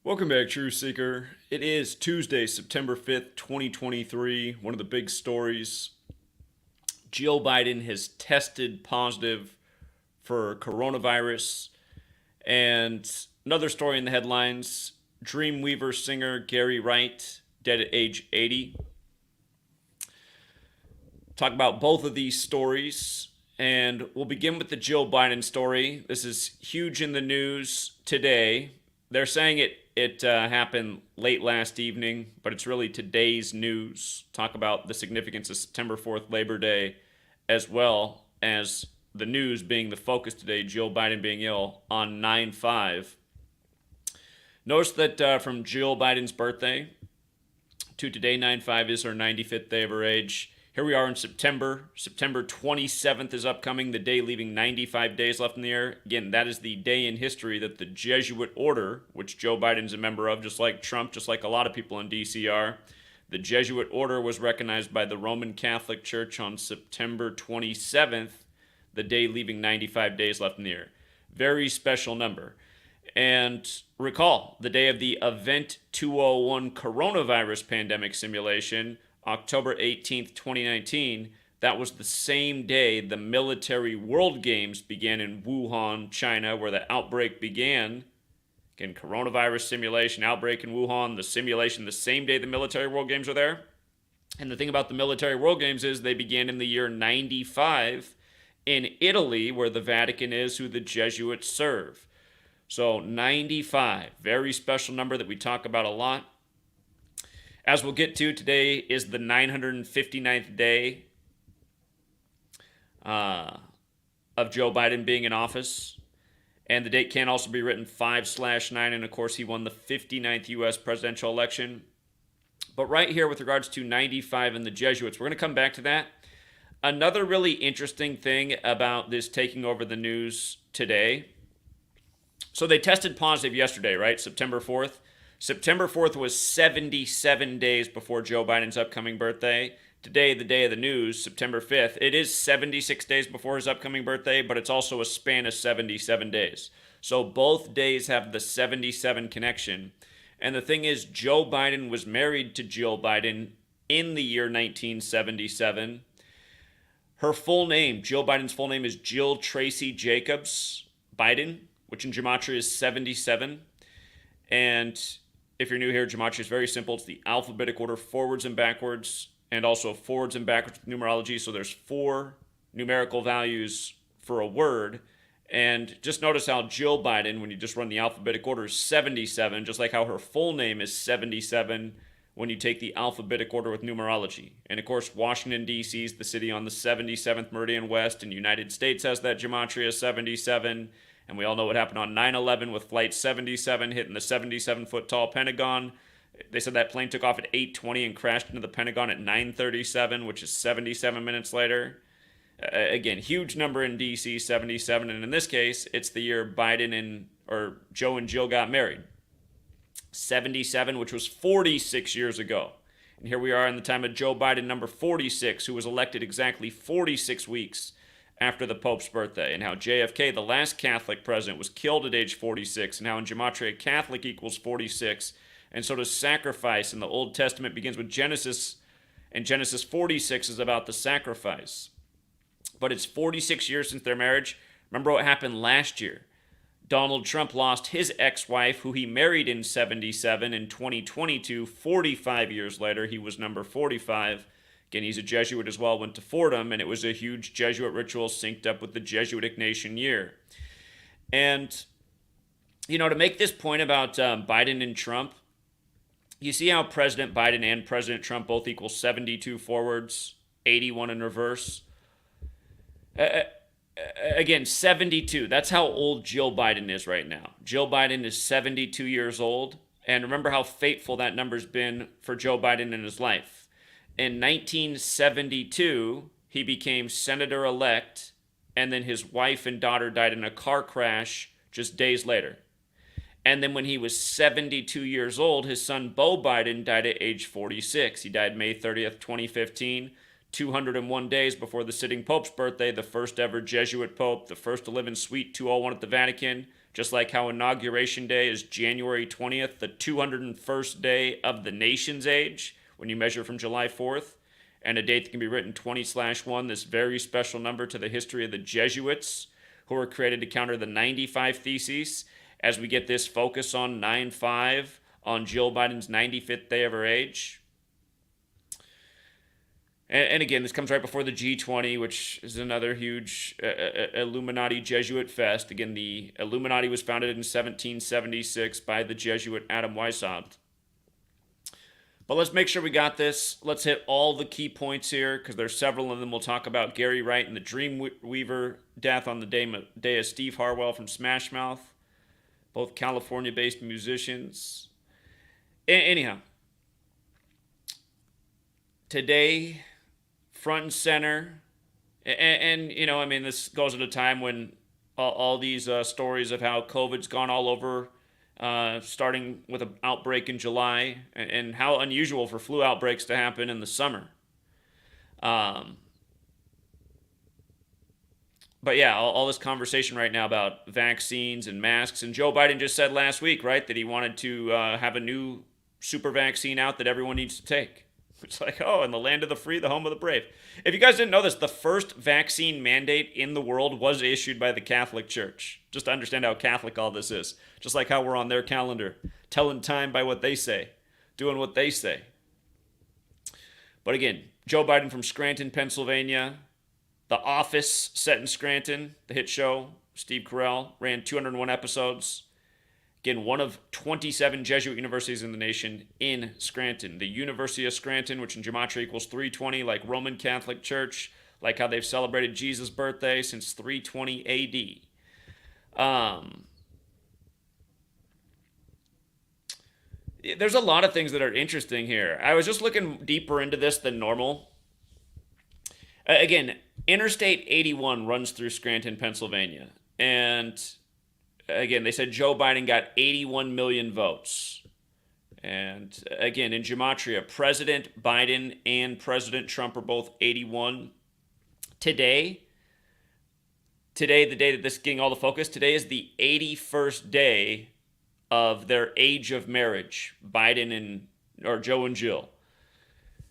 Welcome back, Truth Seeker. It is Tuesday, September 5th, 2023. One of the big stories: Jill Biden has tested positive for coronavirus. And another story in the headlines: Dreamweaver singer Gary Wright, dead at age 80. Talk about both of these stories. And we'll begin with the Jill Biden story. This is huge in the news today. They're saying it happened late last evening, but it's really today's news. Talk about the significance of September 4th, Labor Day, as well as the news being the focus today, Jill Biden being ill on 9/5. Notice that from Jill Biden's birthday to today, 9/5 is her 95th day of her age. Here we are in September. September 27th is upcoming, the day leaving 95 days left in the year. Again, that is the day in history that the Jesuit order, which Joe Biden's a member of, just like Trump, just like a lot of people in D.C. are, the Jesuit order was recognized by the Roman Catholic Church on September 27th, the day leaving 95 days left in the year. Very special number. And recall, the day of the Event 201 coronavirus pandemic simulation, October 18th, 2019, that was the same day the military World Games began in Wuhan, China, where the outbreak began. Again, coronavirus simulation, outbreak in Wuhan, the simulation the same day the military World Games were there. And the thing about the military World Games is they began in the year 95 in Italy, where the Vatican is, who the Jesuits serve. So 95, very special number that we talk about a lot. As we'll get to, today is the 959th day of Joe Biden being in office. And the date can also be written 5/9. And of course, he won the 59th U.S. presidential election. But right here, with regards to 95 and the Jesuits, we're going to come back to that. Another really interesting thing about this taking over the news today. So they tested positive yesterday, right? September 4th. September 4th was 77 days before Joe Biden's upcoming birthday. Today, the day of the news, September 5th, it is 76 days before his upcoming birthday, but it's also a span of 77 days. So both days have the 77 connection. And the thing is, Joe Biden was married to Jill Biden in the year 1977. Her full name, Jill Biden's full name, is Jill Tracy Jacobs Biden, which in Gematria is 77. And if you're new here, Gematria is very simple. It's the alphabetic order, forwards and backwards, and also forwards and backwards with numerology. So there's 4 numerical values for a word. And just notice how Jill Biden, when you just run the alphabetic order, is 77, just like how her full name is 77 when you take the alphabetic order with numerology. And of course, Washington, D.C. is the city on the 77th meridian west, and the United States has that Gematria 77. And we all know what happened on 9/11 with Flight 77 hitting the 77-foot tall Pentagon. They said that plane took off at 8:20 and crashed into the Pentagon at 9:37, which is 77 minutes later. Again, huge number in D.C., 77. And in this case, it's the year Joe and Jill got married. 77, which was 46 years ago. And here we are in the time of Joe Biden, number 46, who was elected exactly 46 weeks after the Pope's birthday, and how JFK, the last Catholic president, was killed at age 46, and how in Gematria, Catholic equals 46, and so does sacrifice, and the Old Testament begins with Genesis, and Genesis 46 is about the sacrifice. But it's 46 years since their marriage. Remember what happened last year. Donald Trump lost his ex-wife, who he married in 77, in 2022. 45 years later, he was number 45. Again, he's a Jesuit as well, went to Fordham, and it was a huge Jesuit ritual synced up with the Jesuitic Nation year. And, to make this point about Biden and Trump, you see how President Biden and President Trump both equal 72 forwards, 81 in reverse. Again, 72. That's how old Jill Biden is right now. Jill Biden is 72 years old. And remember how fateful that number's been for Joe Biden in his life. In 1972, he became senator-elect, and then his wife and daughter died in a car crash just days later. And then when he was 72 years old, his son Beau Biden died at age 46. He died May 30th, 2015, 201 days before the sitting Pope's birthday, the first ever Jesuit Pope, the first to live in Suite 201 at the Vatican, Just like how Inauguration Day is January 20th, the 201st day of the nation's age, when you measure from July 4th, and a date that can be written 20/1, this very special number to the history of the Jesuits, who were created to counter the 95 Theses, as we get this focus on 9/5 on Jill Biden's 95th day of her age. And again, this comes right before the G20, which is another huge Illuminati Jesuit fest. Again, the Illuminati was founded in 1776 by the Jesuit Adam Weishaupt. But let's make sure we got this. Let's hit all the key points here, because there's several of them. We'll talk about Gary Wright and the Dreamweaver death on the day of Steve Harwell from Smash Mouth, both California-based musicians. Anyhow, today, front and center, and you know, I mean, this goes at a time when all these stories of how COVID's gone all over, starting with an outbreak in July, and how unusual for flu outbreaks to happen in the summer. But yeah, all this conversation right now about vaccines and masks, and Joe Biden just said last week, right, that he wanted to have a new super vaccine out that everyone needs to take. It's like, oh, in the land of the free, the home of the brave. If you guys didn't know this, the first vaccine mandate in the world was issued by the Catholic Church. Just to understand how Catholic all this is. Just like how we're on their calendar, telling time by what they say, doing what they say. But again, Joe Biden from Scranton, Pennsylvania. The Office, set in Scranton, the hit show, Steve Carell, ran 201 episodes. Again, one of 27 Jesuit universities in the nation in Scranton. The University of Scranton, which in Gematria equals 320, like Roman Catholic Church, like how they've celebrated Jesus' birthday since 320 AD. There's a lot of things that are interesting here. I was just looking deeper into this than normal. Again, Interstate 81 runs through Scranton, Pennsylvania. And again, they said Joe Biden got 81 million votes. And again, in Gematria, President Biden and President Trump are both 81. Today, the day that this is getting all the focus, today is the 81st day of their age of marriage, or Joe and Jill.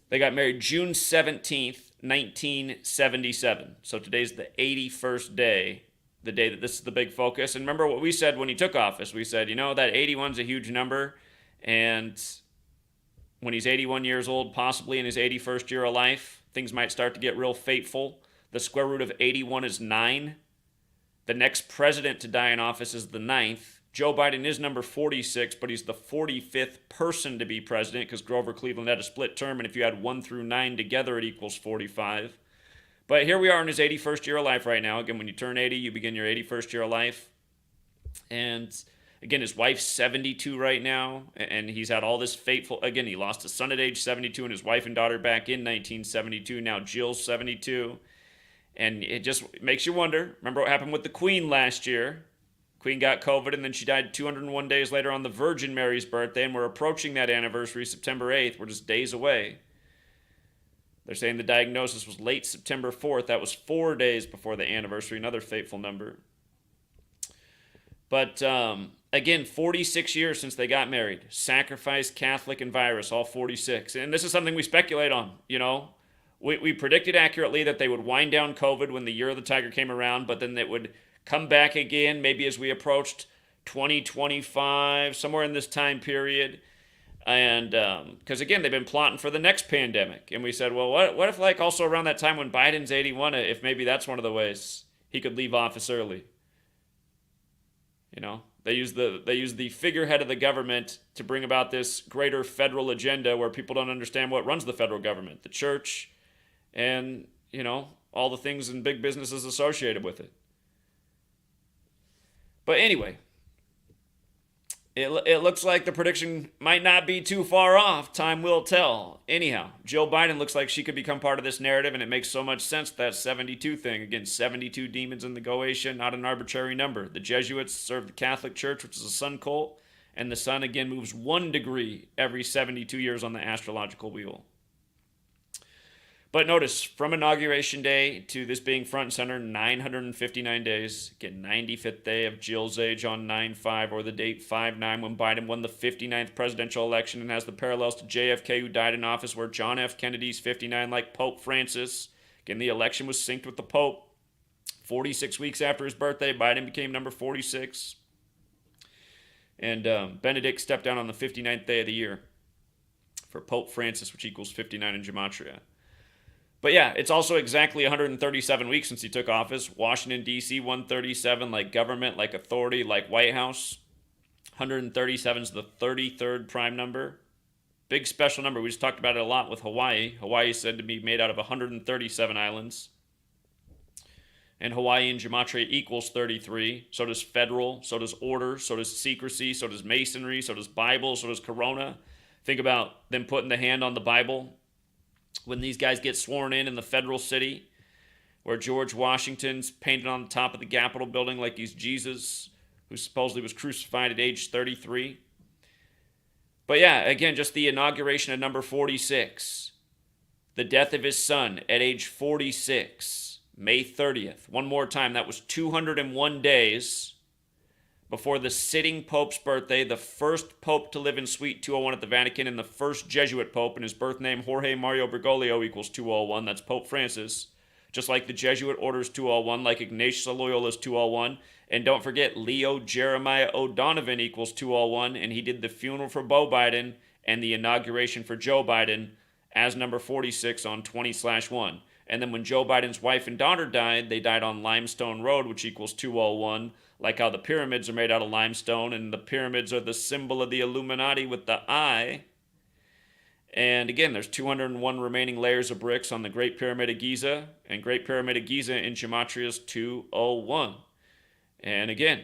They got married June 17th, 1977. So today's the 81st day, the day that this is the big focus. And remember what we said when he took office. We said, you know, that 81's a huge number. And when he's 81 years old, possibly in his 81st year of life, things might start to get real fateful. The square root of 81 is 9. The next president to die in office is the 9th. Joe Biden is number 46, but he's the 45th person to be president because Grover Cleveland had a split term, and if you add 1 through 9 together, it equals 45. But here we are in his 81st year of life right now. Again, when you turn 80, you begin your 81st year of life. And again, his wife's 72 right now, and he's had all this fateful, again, he lost his son at age 72 and his wife and daughter back in 1972. Now Jill's 72. And it just makes you wonder, remember what happened with the Queen last year? Queen got COVID, and then she died 201 days later on the Virgin Mary's birthday, and we're approaching that anniversary, September 8th. We're just days away. They're saying the diagnosis was late September 4th. That was 4 days before the anniversary, another fateful number. But again, 46 years since they got married. Sacrifice, Catholic, and virus, all 46. And this is something we speculate on, you know. We predicted accurately that they would wind down COVID when the year of the tiger came around, but then it would come back again, maybe as we approached 2025, somewhere in this time period. And because, again, they've been plotting for the next pandemic. And we said, well, what if, like, also around that time when Biden's 81, if maybe that's one of the ways he could leave office early? You know, they use the figurehead of the government to bring about this greater federal agenda where people don't understand what runs the federal government, the church, and, you know, all the things and big businesses associated with it. But anyway, it looks like the prediction might not be too far off. Time will tell. Anyhow, Jill Biden looks like she could become part of this narrative, and it makes so much sense, that 72 thing. Again, 72 demons in the Goetia, not an arbitrary number. The Jesuits serve the Catholic Church, which is a sun cult, and the sun, again, moves 1 degree every 72 years on the astrological wheel. But notice, from Inauguration Day to this being front and center, 959 days. Again, 95th day of Jill's age on 9/5, or the date 5/9 when Biden won the 59th presidential election, and has the parallels to JFK, who died in office, where John F. Kennedy's 59, like Pope Francis. Again, the election was synced with the Pope. 46 weeks after his birthday, Biden became number 46. And Benedict stepped down on the 59th day of the year for Pope Francis, which equals 59 in Gematria. But yeah, it's also exactly 137 weeks since he took office. Washington, D.C., 137, like government, like authority, like White House. 137 is the 33rd prime number. Big special number. We just talked about it a lot with Hawaii. Hawaii is said to be made out of 137 islands. And Hawaii in Gematria equals 33. So does federal, so does order, so does secrecy, so does masonry, so does Bible, so does Corona. Think about them putting the hand on the Bible when these guys get sworn in the federal city, where George Washington's painted on the top of the Capitol building like he's Jesus, who supposedly was crucified at age 33. But yeah, again, just the inauguration of number 46. The death of his son at age 46, May 30th. One more time, that was 201 days before the sitting Pope's birthday, the first Pope to live in Suite 201 at the Vatican, and the first Jesuit Pope, and his birth name, Jorge Mario Bergoglio, equals 201. That's Pope Francis. Just like the Jesuit Order's 201, like Ignatius of Loyola's 201. And don't forget, Leo Jeremiah O'Donovan equals 201, and he did the funeral for Beau Biden and the inauguration for Joe Biden as number 46 on 20/1. And then when Joe Biden's wife and daughter died, they died on Limestone Road, which equals 201, like how the pyramids are made out of limestone, and the pyramids are the symbol of the Illuminati with the eye. And again, there's 201 remaining layers of bricks on the Great Pyramid of Giza, and Great Pyramid of Giza in Gematria is 201. And again,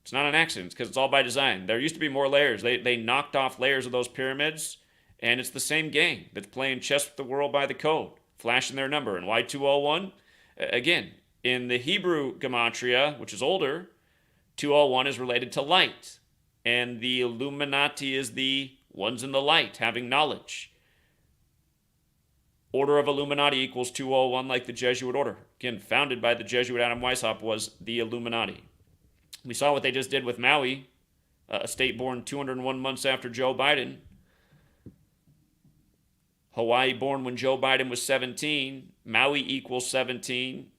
it's not an accident, because it's all by design. There used to be more layers. They knocked off layers of those pyramids, and it's the same gang that's playing chess with the world by the code, flashing their number. And why 201? Again, in the Hebrew Gematria, which is older, 201 is related to light. And the Illuminati is the ones in the light, having knowledge. Order of Illuminati equals 201, like the Jesuit order. Again, founded by the Jesuit Adam Weishaupt, was the Illuminati. We saw what they just did with Maui, a state born 201 months after Joe Biden. Hawaii born when Joe Biden was 17. Maui equals 17.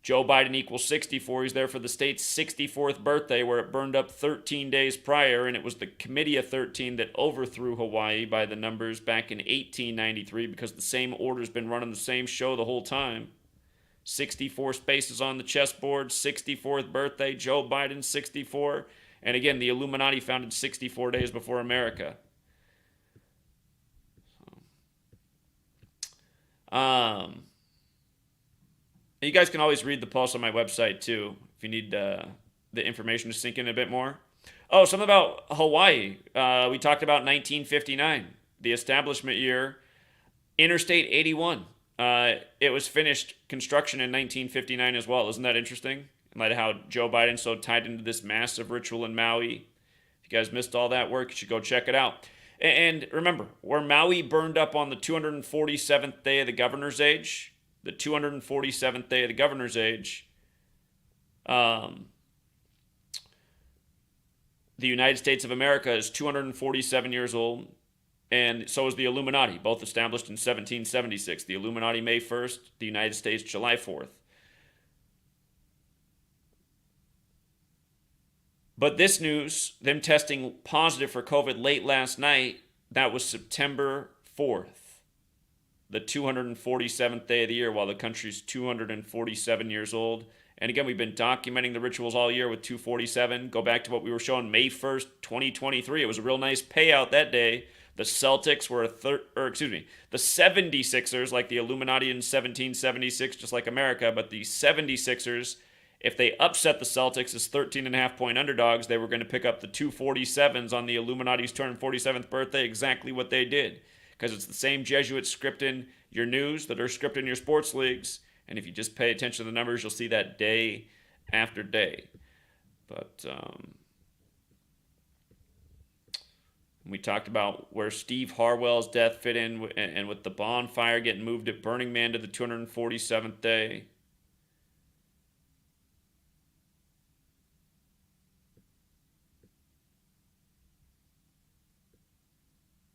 Joe Biden equals 64. He's there for the state's 64th birthday, where it burned up 13 days prior, and it was the Committee of 13 that overthrew Hawaii by the numbers back in 1893, because the same order's been running the same show the whole time. 64 spaces on the chessboard, 64th birthday, Joe Biden 64. And again, the Illuminati founded 64 days before America. You guys can always read the post on my website too, if you need the information to sink in a bit more. Oh, something about Hawaii. We talked about 1959, the establishment year. Interstate 81. It was finished construction in 1959 as well. Isn't that interesting? In light of how Joe Biden's so tied into this massive ritual in Maui. If you guys missed all that work, you should go check it out. And remember, where Maui burned up on the 247th day of the governor's age, the 247th day of the governor's age, the United States of America is 247 years old, and so is the Illuminati, both established in 1776. The Illuminati May 1st, the United States July 4th. But this news, them testing positive for COVID late last night, that was September 4th, the 247th day of the year, while the country's 247 years old. And again, we've been documenting the rituals all year with 247. Go back to what we were showing May 1st, 2023. It was a real nice payout that day. The Celtics were the 76ers, like the Illuminati in 1776, just like America, but the 76ers, if they upset the Celtics as 13.5-point underdogs, they were going to pick up the 247s on the Illuminati's 247th birthday, exactly what they did. Because it's the same Jesuits scripting your news that are scripting your sports leagues. And if you just pay attention to the numbers, you'll see that day after day. But We talked about where Steve Harwell's death fit in, and with the bonfire getting moved at Burning Man to the 247th day.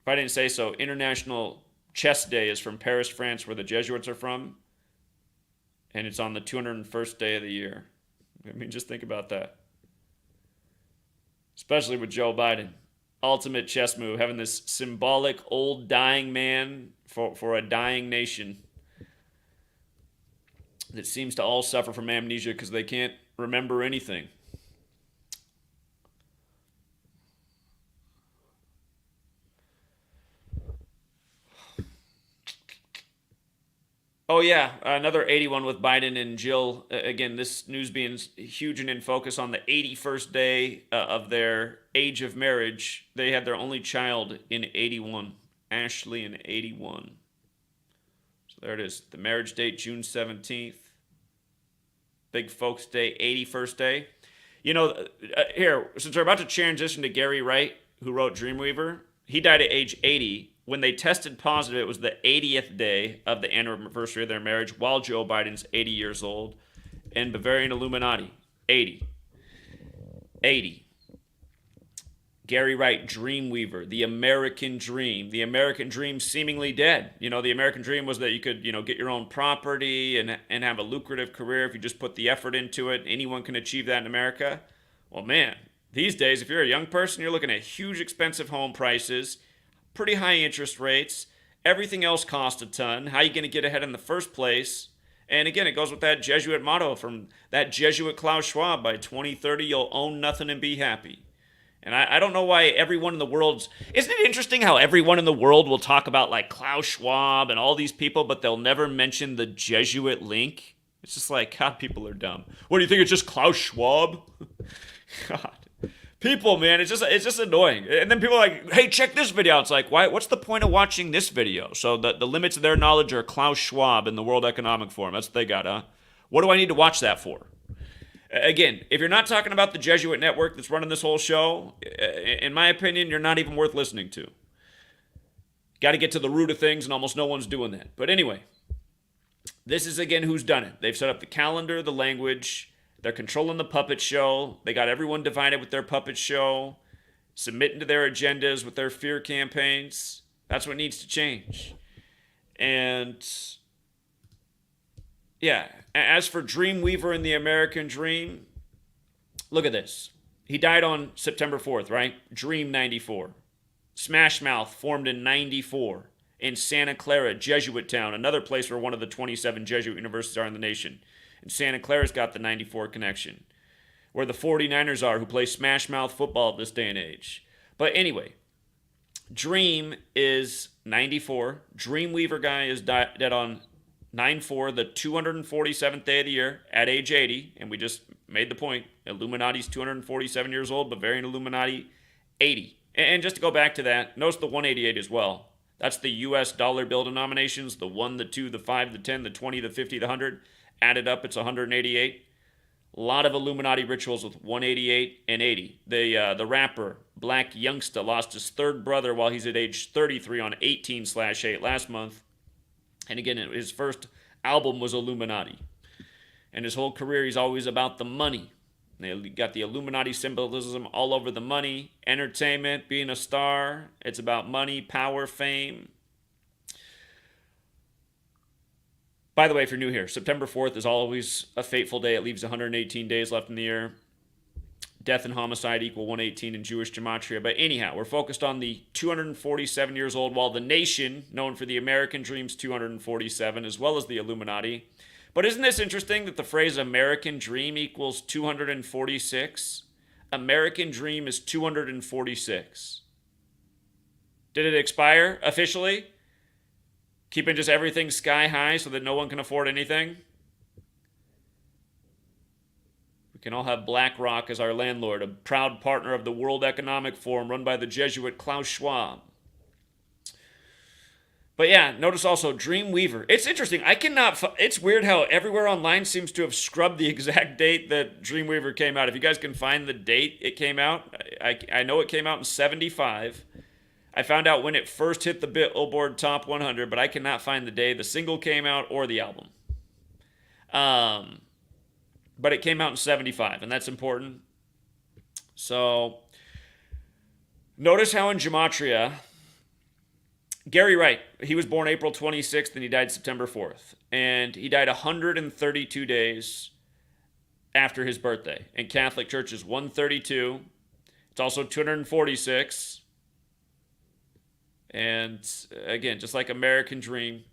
If I didn't say so, International Chess Day is from Paris, France, where the Jesuits are from. And it's on the 201st day of the year. I mean, just think about that. Especially with Joe Biden. Ultimate chess move, having this symbolic old dying man for a dying nation that seems to all suffer from amnesia because they can't remember anything. Oh, yeah, another 81 with Biden and Jill. Again, this news being huge and in focus on the 81st day of their age of marriage. They had their only child in 81, Ashley in 81. So there it is. The marriage date, June 17th. Big folks day, 81st day. You know, here, since we're about to transition to Gary Wright, who wrote Dreamweaver, he died at age 80. When they tested positive, it was the 80th day of the anniversary of their marriage, while Joe Biden's 80 years old. And Bavarian Illuminati, 80. 80. Gary Wright, Dreamweaver, the American dream. The American dream seemingly dead. You know, the American dream was that you could, get your own property and have a lucrative career if you just put the effort into it. Anyone can achieve that in America. Well, man, these days, if you're a young person, you're looking at huge, expensive home prices, pretty high interest rates. Everything else costs a ton. How are you going to get ahead in the first place? And again, it goes with that Jesuit motto from that Jesuit Klaus Schwab: by 2030, you'll own nothing and be happy. And I don't know why everyone in the world's... Isn't it interesting how everyone in the world will talk about like Klaus Schwab and all these people, but they'll never mention the Jesuit link? It's just like, God, people are dumb. What, do you think it's just Klaus Schwab? God. People, man, it's just annoying. And then people are like, hey, check this video. It's like, why? What's the point of watching this video? So the limits of their knowledge are Klaus Schwab and the World Economic Forum. That's what they got, huh? What do I need to watch that for? Again, if you're not talking about the Jesuit network that's running this whole show, in my opinion, you're not even worth listening to. Got to get to the root of things, and almost no one's doing that. But anyway, this is, again, who's done it. They've set up the calendar, the language. They're controlling the puppet show. They got everyone divided with their puppet show, submitting to their agendas with their fear campaigns. That's what needs to change. And yeah, as for Dreamweaver and the American Dream, look at this. He died on September 4th, right? Dream 94. Smash Mouth formed in 94 in Santa Clara, Jesuit town, another place where one of the 27 Jesuit universities are in the nation. And Santa Clara's got the 94 connection, where the 49ers are, who play Smash Mouth football at this day and age. But anyway, Dream is 94. Dreamweaver guy is dead on 9/4, the 247th day of the year, at age 80. And we just made the point. Illuminati's 247 years old, Bavarian Illuminati, 80. And just to go back to that, notice the 188 as well. That's the U.S. dollar bill denominations, the 1, the 2, the 5, the 10, the 20, the 50, the 100. Added up, it's 188. A lot of Illuminati rituals with 188 and 80. The rapper, Black Youngsta, lost his third brother while he's at age 33 on 18/8 last month. And again, his first album was Illuminati. And his whole career, he's always about the money. They got the Illuminati symbolism all over the money. Entertainment, being a star. It's about money, power, fame. By the way, if you're new here, September 4th is always a fateful day. It leaves 118 days left in the year. Death and homicide equal 118 in Jewish Gematria. But anyhow, we're focused on the 247 years old, while the nation, known for the American dream's 247, as well as the Illuminati. But isn't this interesting that the phrase American dream equals 246? American dream is 246. Did it expire officially? Keeping just everything sky high so that no one can afford anything? We can all have BlackRock as our landlord, a proud partner of the World Economic Forum run by the Jesuit Klaus Schwab. But yeah, notice also Dreamweaver. It's interesting. It's weird how everywhere online seems to have scrubbed the exact date that Dreamweaver came out. If you guys can find the date it came out, I know it came out in 75. I found out when it first hit the Billboard Top 100, but I cannot find the day the single came out or the album. But it came out in 75, and that's important. So, notice how in Gematria, Gary Wright, he was born April 26th and he died September 4th. And he died 132 days after his birthday. And Catholic Church is 132. It's also 246. And again, just like American Dream,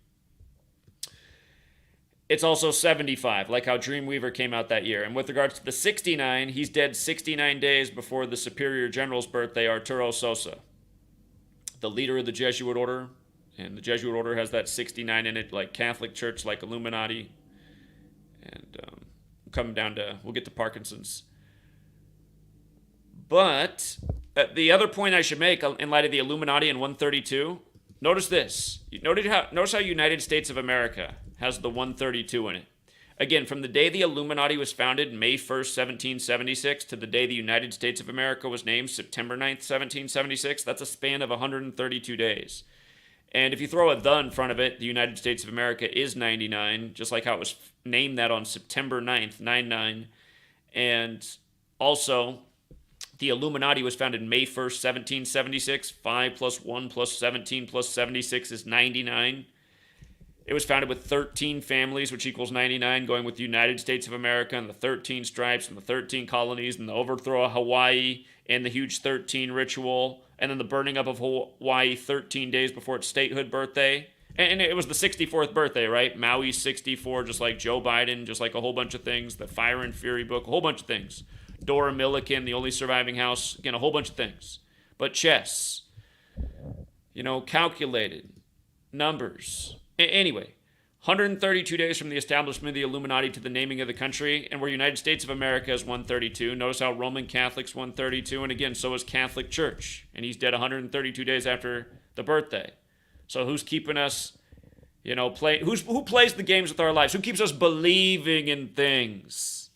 it's also 75, like how Dreamweaver came out that year. And with regards to the 69, he's dead 69 days before the Superior General's birthday, Arturo Sosa, the leader of the Jesuit order. And the Jesuit order has that 69 in it, like Catholic Church, like Illuminati. And coming down to, we'll get to Parkinson's. But the other point I should make in light of the Illuminati and 132, notice this. Notice how United States of America has the 132 in it. Again, from the day the Illuminati was founded, May 1st, 1776, to the day the United States of America was named, September 9th, 1776, that's a span of 132 days. And if you throw a "the" in front of it, the United States of America is 99, just like how it was named that on September 9th, 99. And also, the Illuminati was founded May 1st, 1776. 5 plus 1 plus 17 plus 76 is 99. It was founded with 13 families, which equals 99, going with the United States of America and the 13 stripes and the 13 colonies and the overthrow of Hawaii and the huge 13 ritual, and then the burning up of Hawaii 13 days before its statehood birthday. And it was the 64th birthday, right? Maui 64, just like Joe Biden, just like a whole bunch of things. The Fire and Fury book, a whole bunch of things. Dora Milliken, the only surviving house. Again, a whole bunch of things. But chess, calculated numbers. Anyway, 132 days from the establishment of the Illuminati to the naming of the country, and where United States of America is 132. Notice how Roman Catholic's 132, and again, so is Catholic Church. And he's dead 132 days after the birthday. So who's keeping us, who plays the games with our lives? Who keeps us believing in things?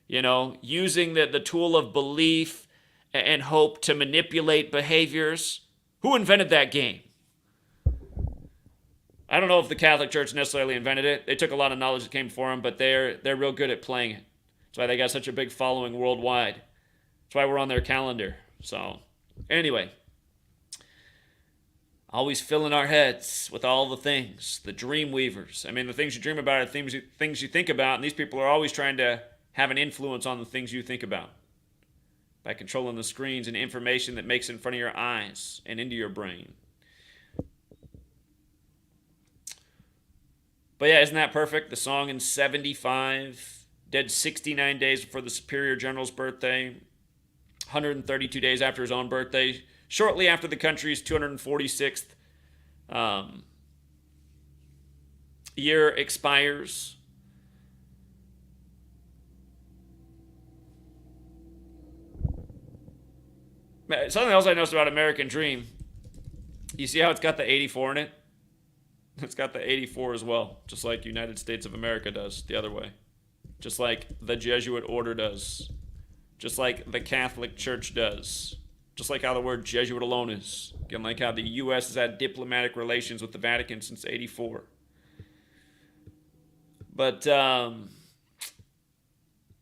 Using the tool of belief and hope to manipulate behaviors. Who invented that game? I don't know if the Catholic Church necessarily invented it. They took a lot of knowledge that came before them, but they're real good at playing it. That's why they got such a big following worldwide. That's why we're on their calendar. So, anyway, always filling our heads with all the things, the dream weavers. I mean, the things you dream about are things you think about, and these people are always trying to have an influence on the things you think about by controlling the screens and information that makes it in front of your eyes and into your brain. But yeah, isn't that perfect? The song in 75, dead 69 days before the Superior General's birthday, 132 days after his own birthday, shortly after the country's 246th year expires. Something else I noticed about American Dream, you see how it's got the 84 in it? It's got the 84 as well, just like United States of America does, the other way. Just like the Jesuit order does. Just like the Catholic Church does. Just like how the word Jesuit alone is. Again, like how the U.S. has had diplomatic relations with the Vatican since 84. But,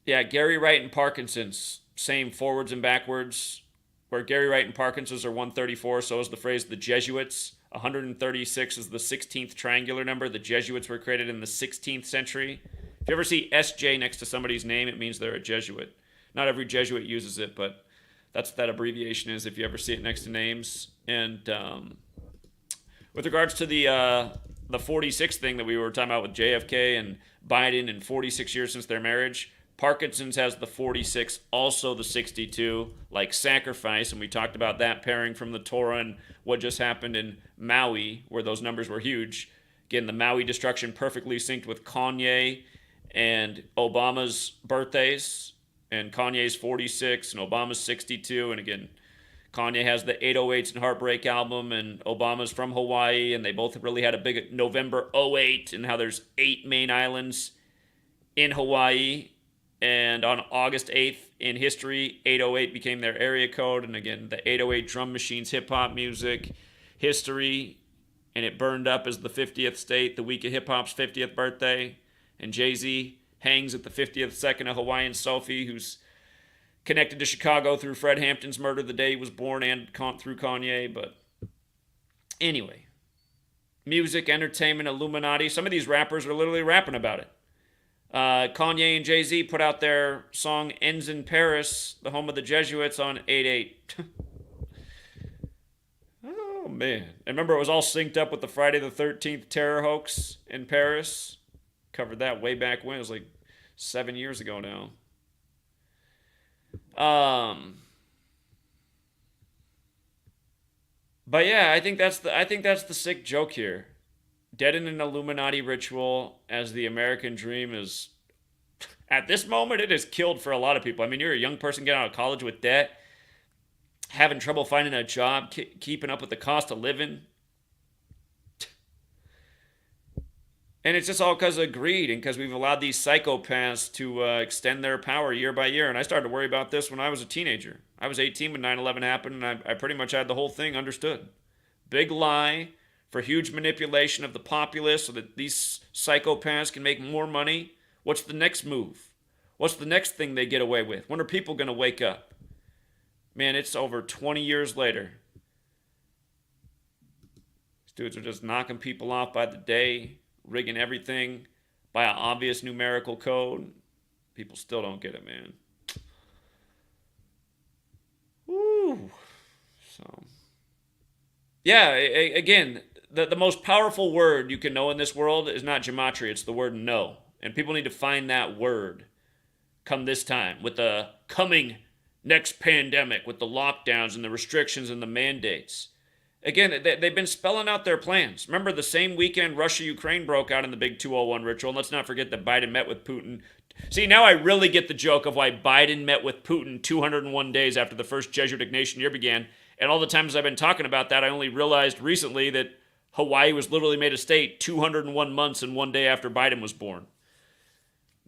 Gary Wright and Parkinson's, same forwards and backwards. Where Gary Wright and Parkinson's are 134, so is the phrase the Jesuits. 136 is the 16th triangular number. The Jesuits were created in the 16th century. If you ever see SJ next to somebody's name, it means they're a Jesuit. Not every Jesuit uses it, but that's what that abbreviation is if you ever see it next to names. And with regards to the 46 thing that we were talking about with JFK and Biden and 46 years since their marriage, Parkinson's has the 46, also the 62, like sacrifice, and we talked about that pairing from the Torah and what just happened in Maui, where those numbers were huge. Again, the Maui destruction perfectly synced with Kanye and Obama's birthdays, and Kanye's 46 and Obama's 62, and again, Kanye has the 808s and Heartbreak album, and Obama's from Hawaii, and they both really had a big November '08, and how there's 8 main islands in Hawaii. And on August 8th in history, 808 became their area code. And again, the 808 drum machines, hip-hop music. history, and it burned up as the 50th state the week of hip hop's 50th birthday. And Jay-Z hangs at the 50th second of Hawaiian Sophie, who's connected to Chicago through Fred Hampton's murder the day he was born and through Kanye. But anyway, music, entertainment, Illuminati. Some of these rappers are literally rapping about it. Kanye and Jay-Z put out their song Ends in Paris, the home of the Jesuits, on 8/8. Oh, man. And remember, it was all synced up with the Friday the 13th terror hoax in Paris. Covered that way back when. It was like 7 years ago now. But yeah, I think that's the sick joke here. Dead in an Illuminati ritual, as the American dream is, at this moment, it is killed for a lot of people. I mean, you're a young person getting out of college with debt, having trouble finding a job, keeping up with the cost of living. And it's just all because of greed and because we've allowed these psychopaths to extend their power year by year. And I started to worry about this when I was a teenager. I was 18 when 9/11 happened, and I pretty much had the whole thing understood. Big lie for huge manipulation of the populace so that these psychopaths can make more money. What's the next move? What's the next thing they get away with? When are people going to wake up? Man, it's over 20 years later. These dudes are just knocking people off by the day, rigging everything by an obvious numerical code. People still don't get it, man. Woo. So, yeah, again, the most powerful word you can know in this world is not gematria. It's the word no. And people need to find that word come this time with the coming next pandemic, with the lockdowns and the restrictions and the mandates. Again, they've been spelling out their plans. Remember, the same weekend Russia-Ukraine broke out in the big 201 ritual. And let's not forget that Biden met with Putin. See, now I really get the joke of why Biden met with Putin 201 days after the first Jesuit Ignatian year began. And all the times I've been talking about that, I only realized recently that Hawaii was literally made a state 201 months and 1 day after Biden was born.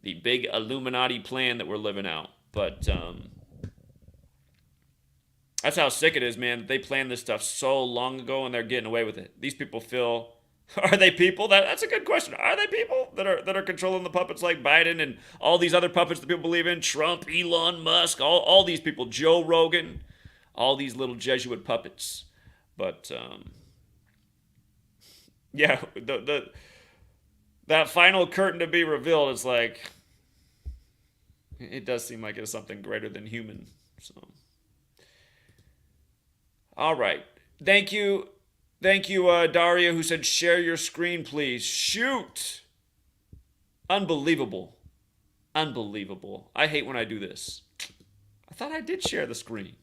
The big Illuminati plan that we're living out. But that's how sick it is, man. They planned this stuff so long ago and they're getting away with it. These people feel... Are they people? That's a good question. Are they people that are controlling the puppets like Biden and all these other puppets that people believe in? Trump, Elon Musk, all these people, Joe Rogan, all these little Jesuit puppets. But yeah, that final curtain to be revealed is like, it does seem like it's something greater than human. So, all right, thank you. Thank you, Daria, who said, share your screen, please. Shoot! Unbelievable. Unbelievable. I hate when I do this. I thought I did share the screen.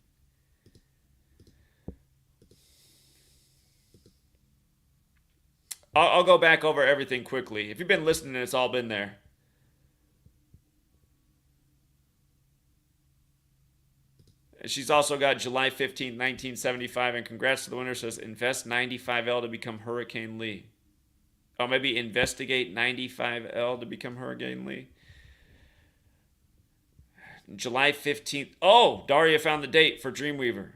I'll go back over everything quickly. If you've been listening, it's all been there. She's also got July 15th, 1975, and congrats to the winner. Says, invest 95L to become Hurricane Lee. Or maybe investigate 95L to become Hurricane Lee. July 15th. Oh, Daria found the date for Dreamweaver.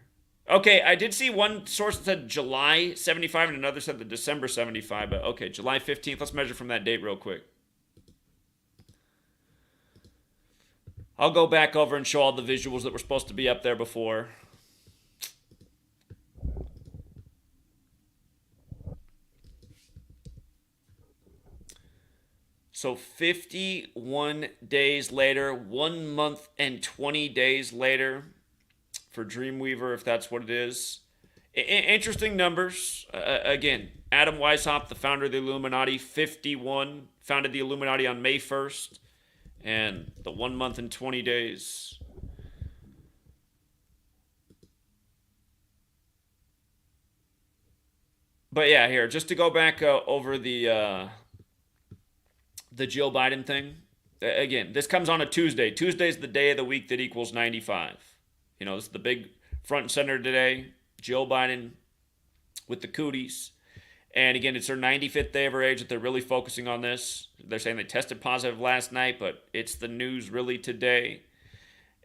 Okay, I did see one source that said July 75 and another said the December 75. But okay, July 15th. Let's measure from that date real quick. I'll go back over and show all the visuals that were supposed to be up there before. So 51 days later, 1 month and 20 days later for Dreamweaver, if that's what it is. Interesting numbers. Again, Adam Weishaupt, the founder of the Illuminati, 51, founded the Illuminati on May 1st. And the 1 month and 20 days. But yeah, here, just to go back over the Jill Biden thing. Again, this comes on a Tuesday. Tuesday's the day of the week that equals 95. You know, this is the big front and center today. Jill Biden with the cooties. And again, it's her 95th day of her age that they're really focusing on this. They're saying they tested positive last night, but it's the news really today.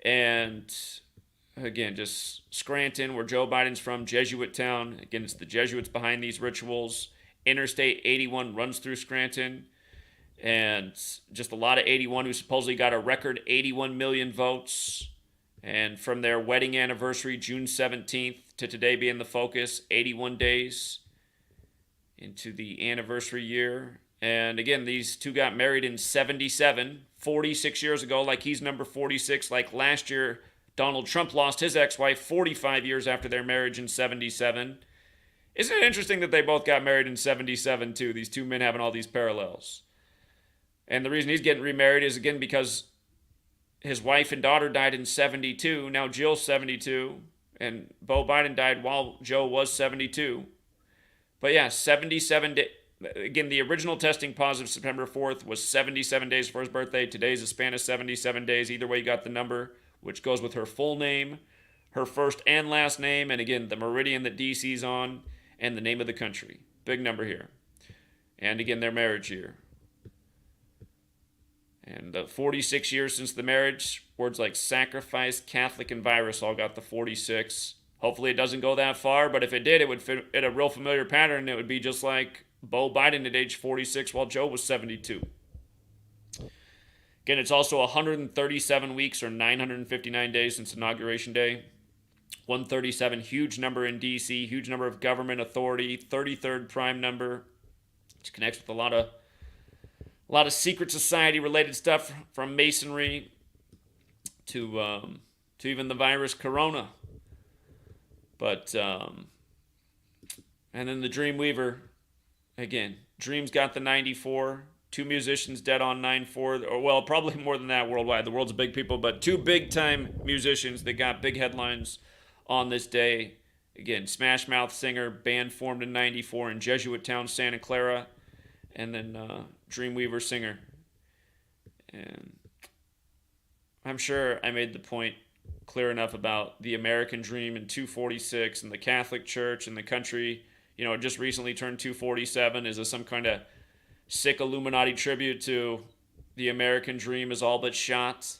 And again, just Scranton, where Joe Biden's from, Jesuit town. Again, it's the Jesuits behind these rituals. Interstate 81 runs through Scranton. And just a lot of 81 who supposedly got a record 81 million votes. And from their wedding anniversary, June 17th, to today being the focus, 81 days into the anniversary year. And again, these two got married in 77, 46 years ago, like he's number 46. Like last year, Donald Trump lost his ex-wife 45 years after their marriage in 77. Isn't it interesting that they both got married in 77 too? These two men having all these parallels. And the reason he's getting remarried is, again, because his wife and daughter died in 72. Now Jill's 72. And Beau Biden died while Joe was 72. But yeah, 77 days. Again, the original testing positive September 4th was 77 days for his birthday. Today's a span of 77 days. Either way, you got the number, which goes with her full name, her first and last name, and again, the meridian that DC's on, and the name of the country. Big number here. And again, their marriage year. And 46 years since the marriage, words like sacrifice, Catholic, and virus all got the 46. Hopefully it doesn't go that far, but if it did, it would fit in a real familiar pattern. It would be just like Beau Biden at age 46 while Joe was 72. Again, it's also 137 weeks or 959 days since Inauguration Day. 137, huge number in D.C., huge number of government authority, 33rd prime number, which connects with a lot of secret society related stuff, from Masonry to even the virus Corona. But and then the Dreamweaver, again, Dream's got the 94. Two musicians dead on 9/4, or well, probably more than that worldwide. The world's big people, but two big time musicians that got big headlines on this day. Again, Smash Mouth singer, band formed in 94 in Jesuit town, Santa Clara, and then Dreamweaver singer. And I'm sure I made the point clear enough about the American dream in 246 and the Catholic Church and the country. You know, it just recently turned 247. Is this some kind of sick Illuminati tribute to the American dream is all but shot?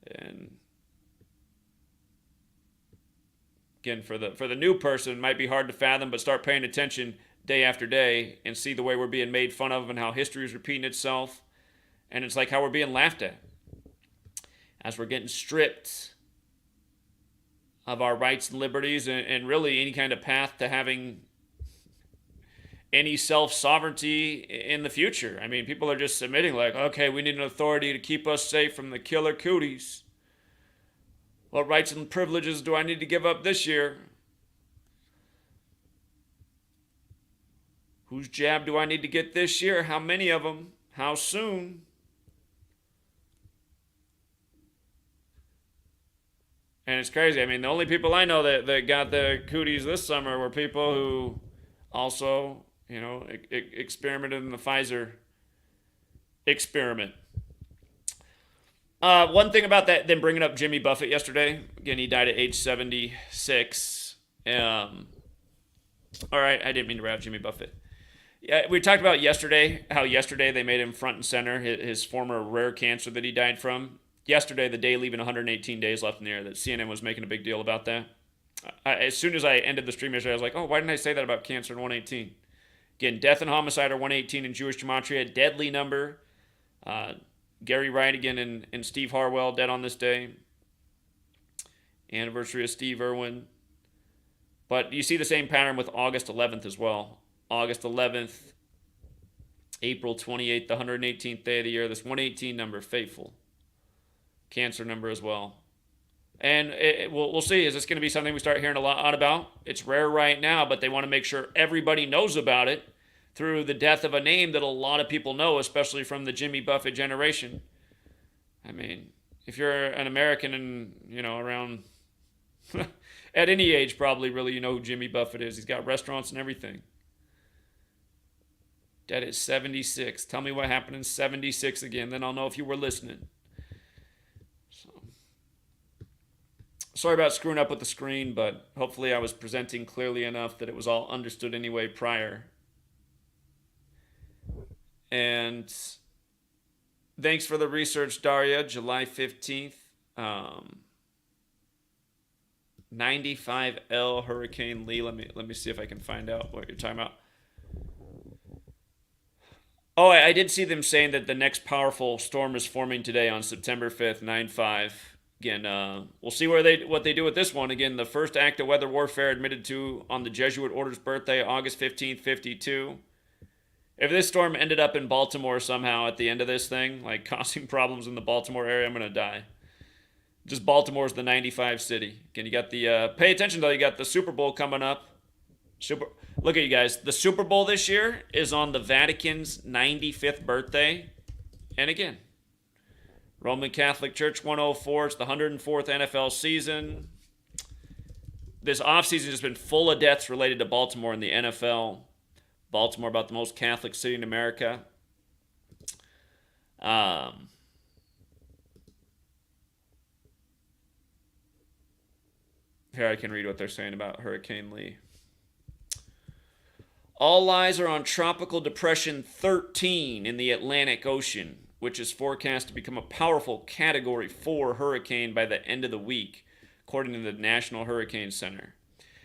And again, for the new person, it might be hard to fathom, but start paying attention day after day and see the way we're being made fun of and how history is repeating itself. And it's like how we're being laughed at as we're getting stripped of our rights and liberties and really any kind of path to having any self-sovereignty in the future. I mean, people are just submitting like, okay, we need an authority to keep us safe from the killer cooties. What rights and privileges do I need to give up this year? Whose jab do I need to get this year? How many of them? How soon? And it's crazy. I mean, the only people I know that got the cooties this summer were people who also, you know, experimented in the Pfizer experiment. One thing about that, then bringing up Jimmy Buffett yesterday. Again, he died at age 76. All right, I didn't mean to wrap Jimmy Buffett. Yeah, we talked about yesterday, how yesterday they made him front and center, his former rare cancer that he died from. Yesterday, the day leaving 118 days left in the air, that CNN was making a big deal about that. As soon as I ended the stream yesterday, I was like, oh, why didn't I say that about cancer in 118? Again, death and homicide are 118 in Jewish Gematria, deadly number. Gary Wright again and Steve Harwell dead on this day. Anniversary of Steve Irwin. But you see the same pattern with August 11th as well. August 11th, April 28th, the 118th day of the year. This 118 number, fateful. Cancer number as well. And we'll see. Is this going to be something we start hearing a lot about? It's rare right now, but they want to make sure everybody knows about it through the death of a name that a lot of people know, especially from the Jimmy Buffett generation. I mean, if you're an American and, you know, around at any age probably really you know who Jimmy Buffett is. He's got restaurants and everything. Dead at 76. Tell me what happened in 76 again, then I'll know if you were listening. Sorry about screwing up with the screen, but hopefully I was presenting clearly enough that it was all understood anyway prior. And thanks for the research, Daria. July 15th. 95L Hurricane Lee. Let me see if I can find out what you're talking about. Oh, I did see them saying that the next powerful storm is forming today on September 5th, 9/5. Again, we'll see what they do with this one. Again, the first act of weather warfare admitted to on the Jesuit order's birthday, August 15th, 52. If this storm ended up in Baltimore somehow at the end of this thing, like causing problems in the Baltimore area, I'm going to die. Just Baltimore's the 95 city. Again, you got the, pay attention though, you got the Super Bowl coming up. Look at you guys. The Super Bowl this year is on the Vatican's 95th birthday. And again, Roman Catholic Church 104. It's the 104th NFL season. This offseason has been full of deaths related to Baltimore in the NFL. Baltimore, about the most Catholic city in America. Here I can read what they're saying about Hurricane Lee. All eyes are on Tropical Depression 13 in the Atlantic Ocean, which is forecast to become a powerful Category 4 hurricane by the end of the week, according to the National Hurricane Center.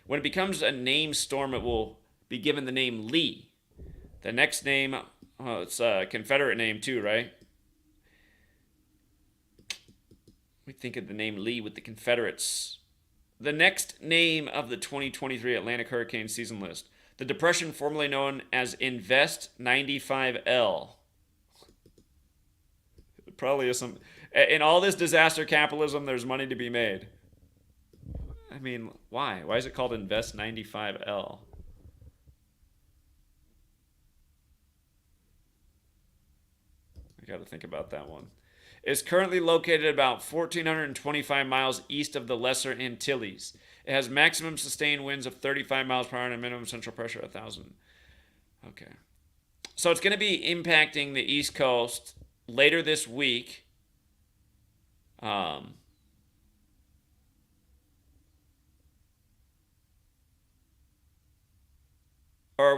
When it becomes a named storm, it will be given the name Lee. The next name, it's a Confederate name too, right? We think of the name Lee with the Confederates. The next name of the 2023 Atlantic Hurricane Season List. The depression formerly known as Invest 95L. Probably is some... In all this disaster capitalism, there's money to be made. I mean, why? Why is it called Invest 95L? I got to think about that one. It's currently located about 1,425 miles east of the Lesser Antilles. It has maximum sustained winds of 35 miles per hour and a minimum central pressure of 1,000. Okay. So it's going to be impacting the East Coast later this week. Or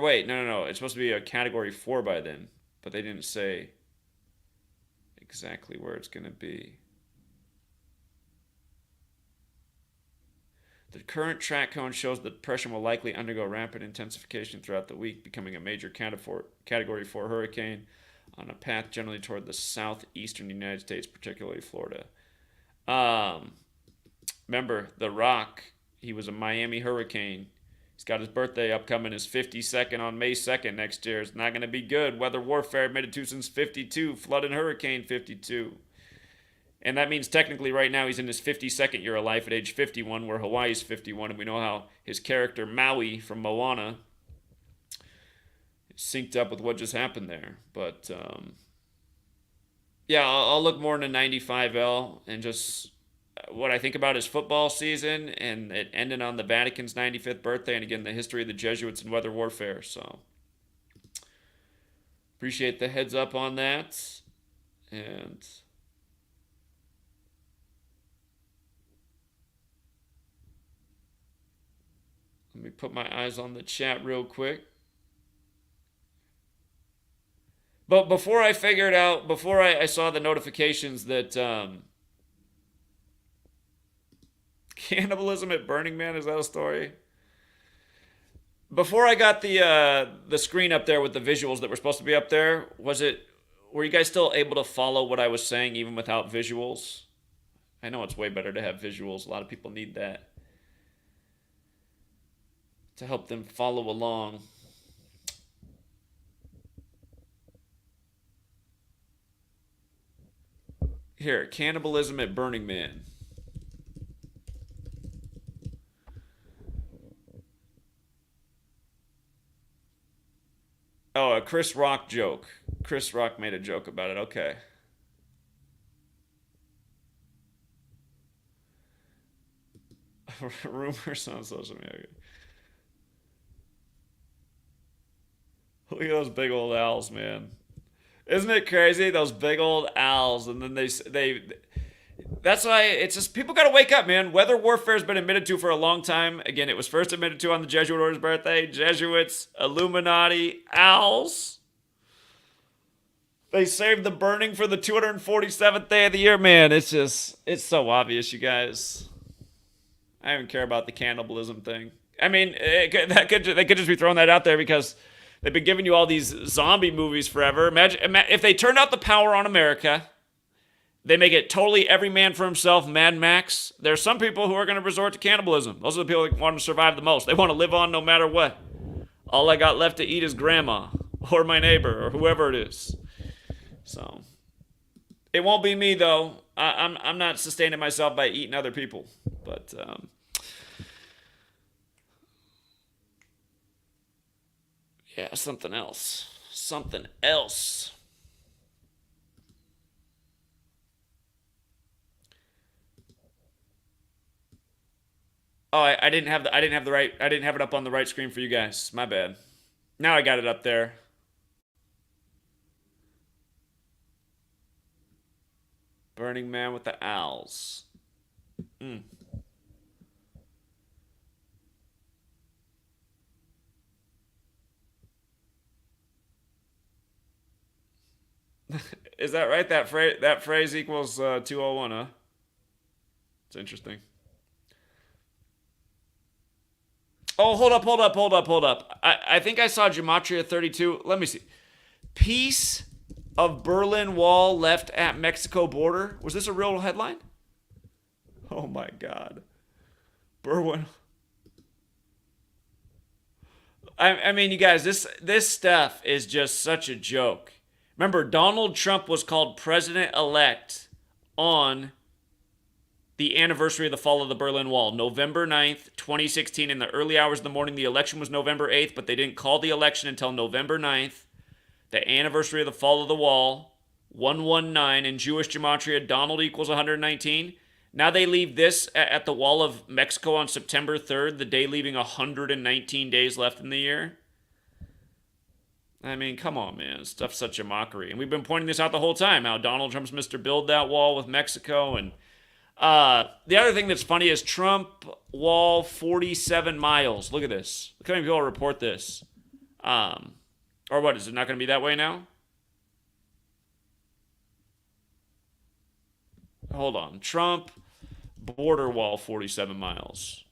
wait, no. It's supposed to be a Category 4 by then. But they didn't say exactly where it's going to be. The current track cone shows the depression will likely undergo rapid intensification throughout the week, becoming a major Category 4 hurricane on a path generally toward the southeastern United States, particularly Florida. Remember, The Rock, he was a Miami hurricane. He's got his birthday upcoming, his 52nd on May 2nd next year. It's not going to be good. Weather warfare admitted to since 52, flood and hurricane 52. And that means technically right now he's in his 52nd year of life at age 51, where Hawaii's 51. And we know how his character Maui from Moana is synced up with what just happened there. But, yeah, I'll look more into 95L and just what I think about his football season and it ending on the Vatican's 95th birthday. And again, the history of the Jesuits and weather warfare. So appreciate the heads up on that. And... let me put my eyes on the chat real quick. But before I figured out, before I saw the notifications that cannibalism at Burning Man, is that a story? Before I got the screen up there with the visuals that were supposed to be up there, were you guys still able to follow what I was saying even without visuals? I know it's way better to have visuals. A lot of people need that to help them follow along. Here, cannibalism at Burning Man. Oh, a Chris Rock joke. Chris Rock made a joke about it. Okay. Rumors on social media. Look at those big old owls, man. Isn't it crazy? Those big old owls. And then they that's why it's just, people got to wake up, man. Weather warfare has been admitted to for a long time. Again, it was first admitted to on the Jesuit order's birthday. Jesuits, Illuminati, owls. They saved the burning for the 247th day of the year, man. It's so obvious, you guys. I don't even care about the cannibalism thing. I mean, they could just be throwing that out there because they've been giving you all these zombie movies forever. Imagine if they turned out the power on America. They make it totally every man for himself, Mad Max. There are some people who are going to resort to cannibalism. Those are the people that want to survive the most. They want to live on no matter what. All I got left to eat is grandma or my neighbor or whoever it is. So it won't be me though. I'm not sustaining myself by eating other people. But yeah, something else. Something else. Oh, I didn't have it up on the right screen for you guys. My bad. Now I got it up there. Burning Man with the Owls. Is that right? That phrase equals 201, huh? It's interesting. Oh, hold up. I think I saw Gematria 32. Let me see. Piece of Berlin Wall left at Mexico border. Was this a real headline? Oh my God. Berwin. I mean, you guys, this stuff is just such a joke. Remember, Donald Trump was called president-elect on the anniversary of the fall of the Berlin Wall, November 9th, 2016. In the early hours of the morning, the election was November 8th, but they didn't call the election until November 9th. The anniversary of the fall of the wall, 119. In Jewish Gematria, Donald equals 119. Now they leave this at the wall of Mexico on September 3rd, the day leaving 119 days left in the year. I mean, come on, man. Stuff's such a mockery. And we've been pointing this out the whole time, how Donald Trump's Mr. Build that wall with Mexico. And the other thing that's funny is Trump wall 47 miles. Look at this. Look how many people report this. Or what, is it not going to be that way now? Hold on. Trump border wall 47 miles.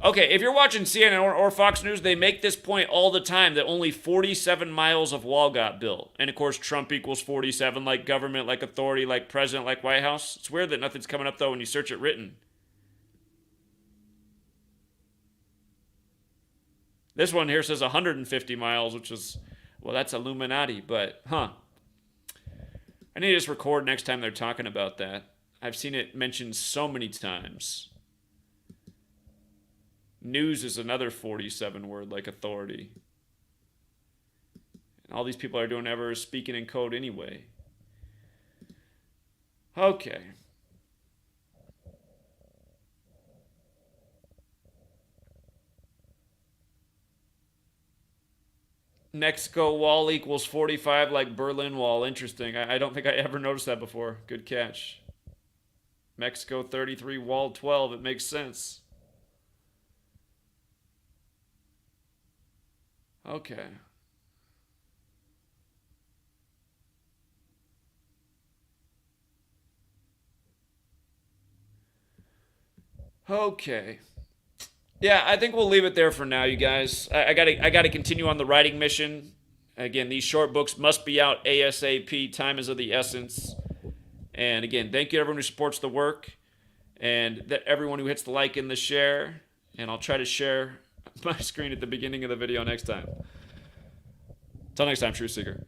Okay, if you're watching CNN or Fox News, they make this point all the time that only 47 miles of wall got built. And of course, Trump equals 47, like government, like authority, like president, like White House. It's weird that nothing's coming up, though, when you search it written. This one here says 150 miles, which is, well, that's Illuminati, but, I need to just record next time they're talking about that. I've seen it mentioned so many times. News is another 47 word, like authority. And all these people are doing ever is speaking in code anyway. Okay. Mexico wall equals 45 like Berlin Wall. Interesting. I don't think I ever noticed that before. Good catch. Mexico 33, wall 12. It makes sense. Okay. Okay. Yeah, I think we'll leave it there for now, you guys. I gotta continue on the writing mission. Again, these short books must be out ASAP. Time is of the essence. And again, thank you to everyone who supports the work, and everyone who hits the like and the share. And I'll try to share my screen at the beginning of the video next time. Until next time, Truth Seeker.